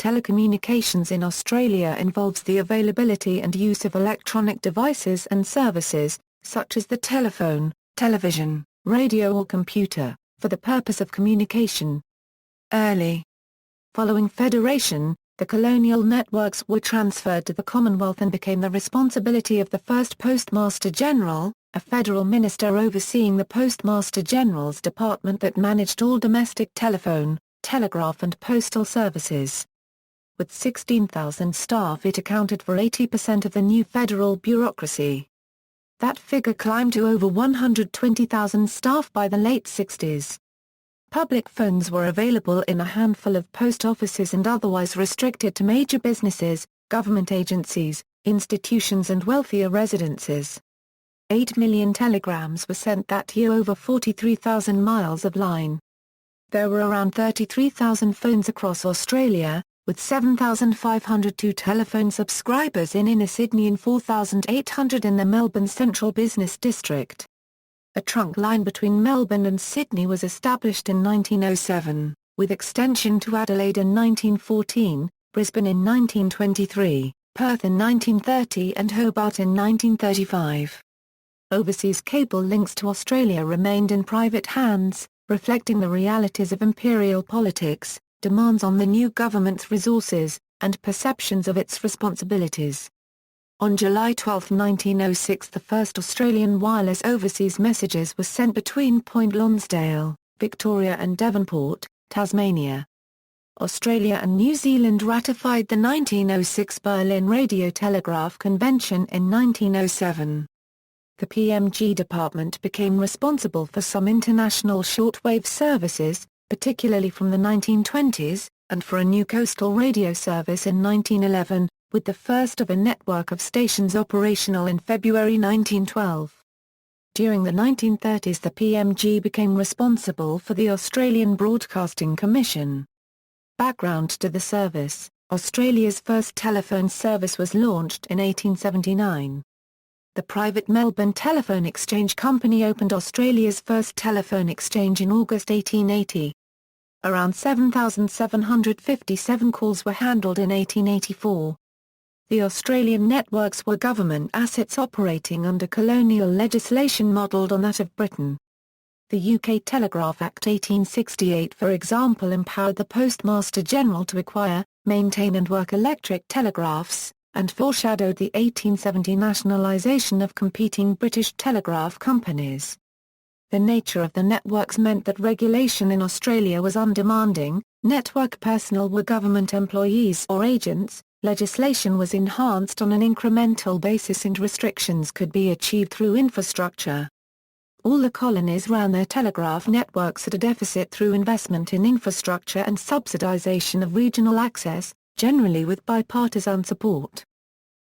telecommunications in Australia involves the availability and use of electronic devices and services, such as the telephone, television, radio or computer, for the purpose of communication. Following federation, the colonial networks were transferred to the Commonwealth and became the responsibility of the first Postmaster General, a federal minister overseeing the Postmaster General's department that managed all domestic telephone, telegraph and postal services. With 16,000 staff, it accounted for 80% of the new federal bureaucracy. That figure climbed to over 120,000 staff by the late 60s. Public phones were available in a handful of post offices and otherwise restricted to major businesses, government agencies, institutions and wealthier residences. 8 million telegrams were sent that year over 43,000 miles of line. There were around 33,000 phones across Australia, with 7,502 telephone subscribers in inner Sydney and 4,800 in the Melbourne Central Business District. A trunk line between Melbourne and Sydney was established in 1907, with extension to Adelaide in 1914, Brisbane in 1923, Perth in 1930 and Hobart in 1935. Overseas cable links to Australia remained in private hands, reflecting the realities of imperial politics, demands on the new government's resources, and perceptions of its responsibilities. On July 12, 1906, the first Australian wireless overseas messages were sent between Point Lonsdale, Victoria and Devonport, Tasmania. Australia and New Zealand ratified the 1906 Berlin Radio Telegraph Convention in 1907. The PMG department became responsible for some international shortwave services, particularly from the 1920s, and for a new coastal radio service in 1911, with the first of a network of stations operational in February 1912. During the 1930s, the PMG became responsible for the Australian Broadcasting Commission. Background to the service: Australia's first telephone service was launched in 1879. The private Melbourne Telephone Exchange Company opened Australia's first telephone exchange in August 1880. Around 7,757 calls were handled in 1884. The Australian networks were government assets operating under colonial legislation modelled on that of Britain. The UK Telegraph Act 1868, for example, empowered the Postmaster General to acquire, maintain and work electric telegraphs, and foreshadowed the 1870 nationalisation of competing British telegraph companies. The nature of the networks meant that regulation in Australia was undemanding, network personnel were government employees or agents, legislation was enhanced on an incremental basis and restrictions could be achieved through infrastructure. All the colonies ran their telegraph networks at a deficit through investment in infrastructure and subsidisation of regional access, generally with bipartisan support.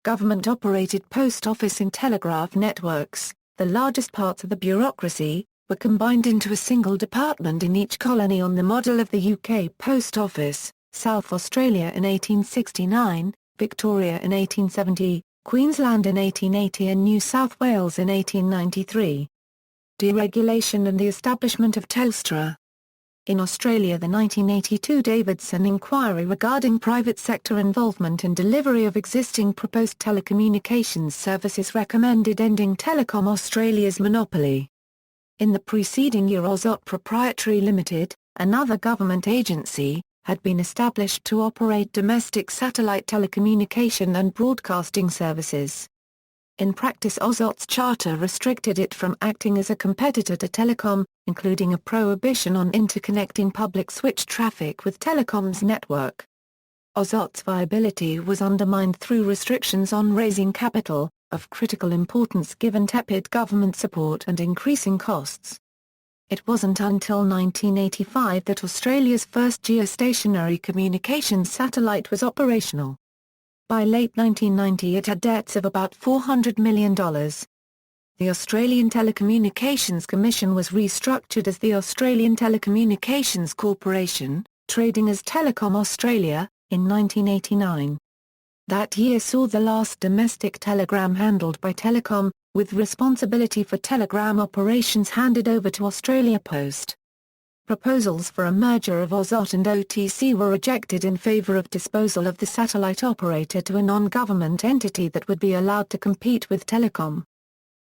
Government-operated post office and telegraph networks, the largest parts of the bureaucracy, were combined into a single department in each colony on the model of the UK Post Office, South Australia in 1869, Victoria in 1870, Queensland in 1880 and New South Wales in 1893. Deregulation and the establishment of Telstra. In Australia, the 1982 Davidson inquiry regarding private sector involvement in delivery of existing proposed telecommunications services recommended ending Telecom Australia's monopoly. In the preceding year, Ozot Proprietary Limited, another government agency, had been established to operate domestic satellite telecommunication and broadcasting services. In practice, Ozot's charter restricted it from acting as a competitor to Telecom, including a prohibition on interconnecting public switch traffic with Telecom's network. Ozot's viability was undermined through restrictions on raising capital, of critical importance given tepid government support and increasing costs. It wasn't until 1985 that Australia's first geostationary communications satellite was operational. By late 1990 it had debts of about $400 million. The Australian Telecommunications Commission was restructured as the Australian Telecommunications Corporation, trading as Telecom Australia, in 1989. That year saw the last domestic telegram handled by Telecom, with responsibility for telegram operations handed over to Australia Post. Proposals for a merger of OSOT and OTC were rejected in favor of disposal of the satellite operator to a non-government entity that would be allowed to compete with Telecom.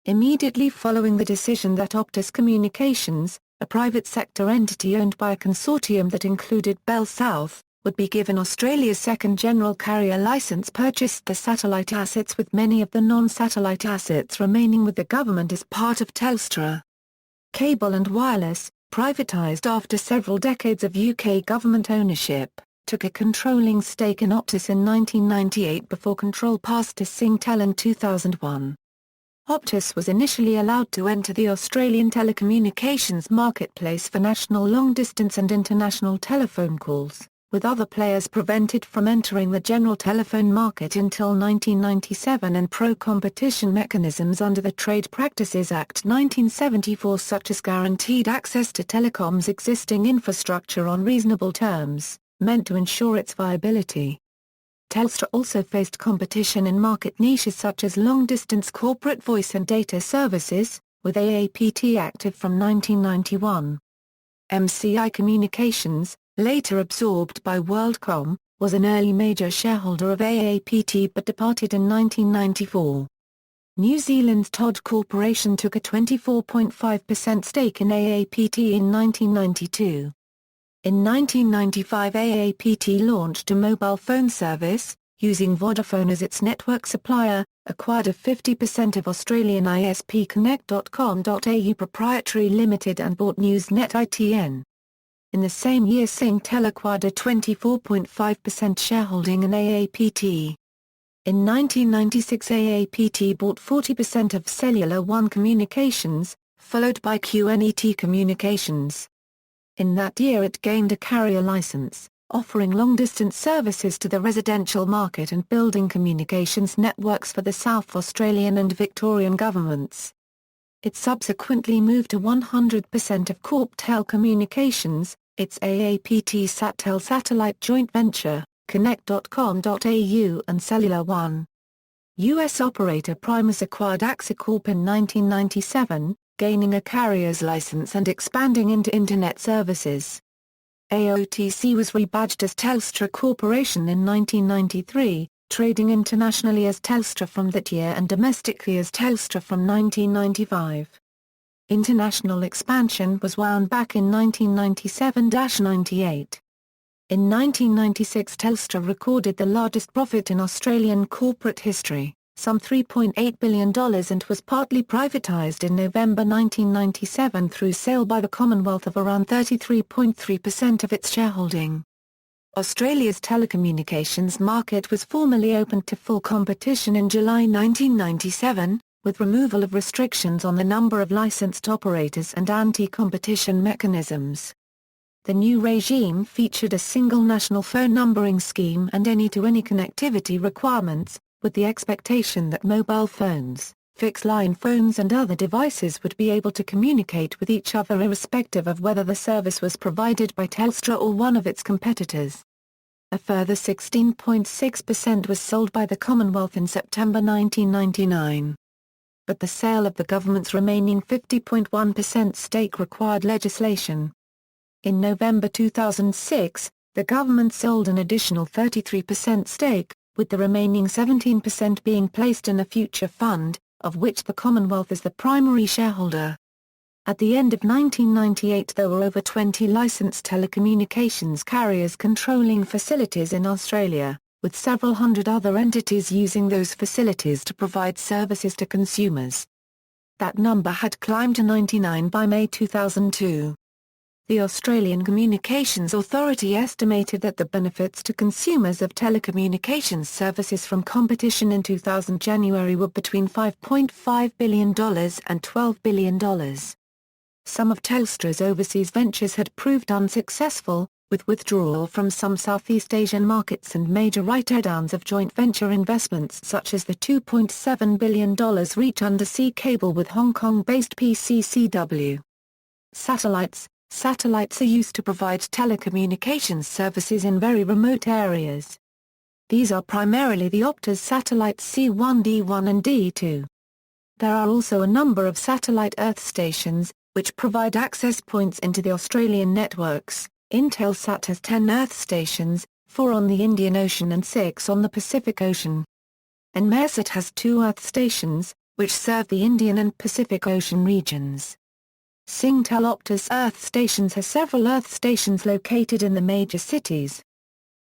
Immediately following the decision that Optus Communications, a private sector entity owned by a consortium that included Bell South, would be given Australia's second general carrier licence, purchased the satellite assets, with many of the non-satellite assets remaining with the government as part of Telstra. Cable and Wireless, privatised after several decades of UK government ownership, took a controlling stake in Optus in 1998 before control passed to Singtel in 2001. Optus was initially allowed to enter the Australian telecommunications marketplace for national long-distance and international telephone calls, with other players prevented from entering the general telephone market until 1997, and pro-competition mechanisms under the Trade Practices Act 1974, such as guaranteed access to Telecom's existing infrastructure on reasonable terms, meant to ensure its viability. Telstra also faced competition in market niches such as long-distance corporate voice and data services, with AAPT active from 1991. MCI Communications, later absorbed by WorldCom, was an early major shareholder of AAPT but departed in 1994. New Zealand's Todd Corporation took a 24.5% stake in AAPT in 1992. In 1995, AAPT launched a mobile phone service, using Vodafone as its network supplier, acquired a 50% of Australian ISP Connect.com.au Proprietary Limited and bought Newsnet ITN. In the same year, Singtel acquired a 24.5% shareholding in AAPT. In 1996, AAPT bought 40% of Cellular One Communications, followed by QNET Communications. In that year it gained a carrier license, offering long-distance services to the residential market and building communications networks for the South Australian and Victorian governments. It subsequently moved to 100% of Corptel Communications, its AAPT Sattel satellite joint venture, Connect.com.au and Cellular One. U.S. operator Primus acquired AXA Corp in 1997, gaining a carrier's license and expanding into Internet services. AOTC was rebadged as Telstra Corporation in 1993, trading internationally as Telstra from that year and domestically as Telstra from 1995. International expansion was wound back in 1997-98. In 1996, Telstra recorded the largest profit in Australian corporate history, some $3.8 billion, and was partly privatised in November 1997 through sale by the Commonwealth of around 33.3% of its shareholding. Australia's telecommunications market was formally opened to full competition in July 1997, with removal of restrictions on the number of licensed operators and anti-competition mechanisms. The new regime featured a single national phone numbering scheme and any-to-any connectivity requirements, with the expectation that mobile phones, fixed-line phones and other devices would be able to communicate with each other irrespective of whether the service was provided by Telstra or one of its competitors. A further 16.6% was sold by the Commonwealth in September 1999. But the sale of the government's remaining 50.1% stake required legislation. In November 2006, the government sold an additional 33% stake, with the remaining 17% being placed in a future fund, of which the Commonwealth is the primary shareholder. At the end of 1998, there were over 20 licensed telecommunications carriers controlling facilities in Australia, with several hundred other entities using those facilities to provide services to consumers. That number had climbed to 99 by May 2002. The Australian Communications Authority estimated that the benefits to consumers of telecommunications services from competition in 2000 January were between $5.5 billion and $12 billion. Some of Telstra's overseas ventures had proved unsuccessful, with withdrawal from some Southeast Asian markets and major write-downs of joint venture investments such as the $2.7 billion Reach undersea cable with Hong Kong-based PCCW. Satellites are used to provide telecommunications services in very remote areas. These are primarily the Optus satellites C1D1 and D2. There are also a number of satellite earth stations, which provide access points into the Australian networks. Intelsat has 10 Earth stations, 4 on the Indian Ocean and 6 on the Pacific Ocean. Inmarsat has 2 Earth stations, which serve the Indian and Pacific Ocean regions. Singtel Optus Earth stations has several Earth stations located in the major cities.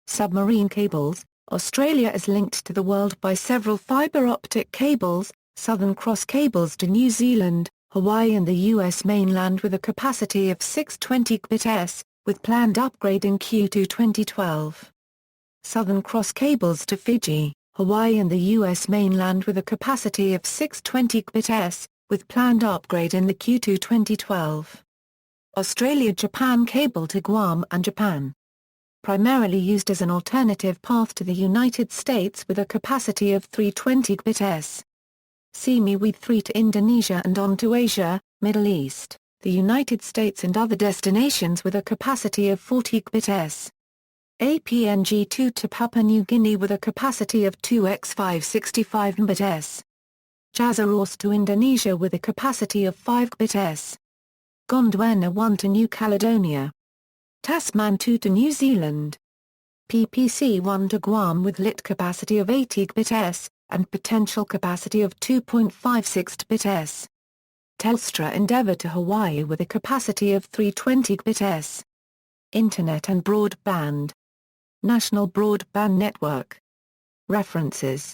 Submarine cables. Australia is linked to the world by several fibre optic cables, Southern Cross cables to New Zealand, Hawaii and the U.S. mainland with a capacity of 620 Gbps, with planned upgrade in Q2 2012. Southern Cross cables to Fiji, Hawaii and the U.S. mainland with a capacity of 620 Gbps, with planned upgrade in the Q2 2012. Australia-Japan cable to Guam and Japan. Primarily used as an alternative path to the United States with a capacity of 320 Gbps. SeaMe 3 to Indonesia and on to Asia, Middle East, the United States and other destinations with a capacity of 40 Gbps. APNG2 to Papua New Guinea with a capacity of 2x565 Mbps. Jazaros to Indonesia with a capacity of 5 Gbps. Gondwana 1 to New Caledonia. Tasman 2 to New Zealand. PPC 1 to Guam with lit capacity of 80 Gbps, and potential capacity of 2.56 Gbps. Telstra Endeavour to Hawaii with a capacity of 320 Gbps. Internet and broadband. National Broadband Network. References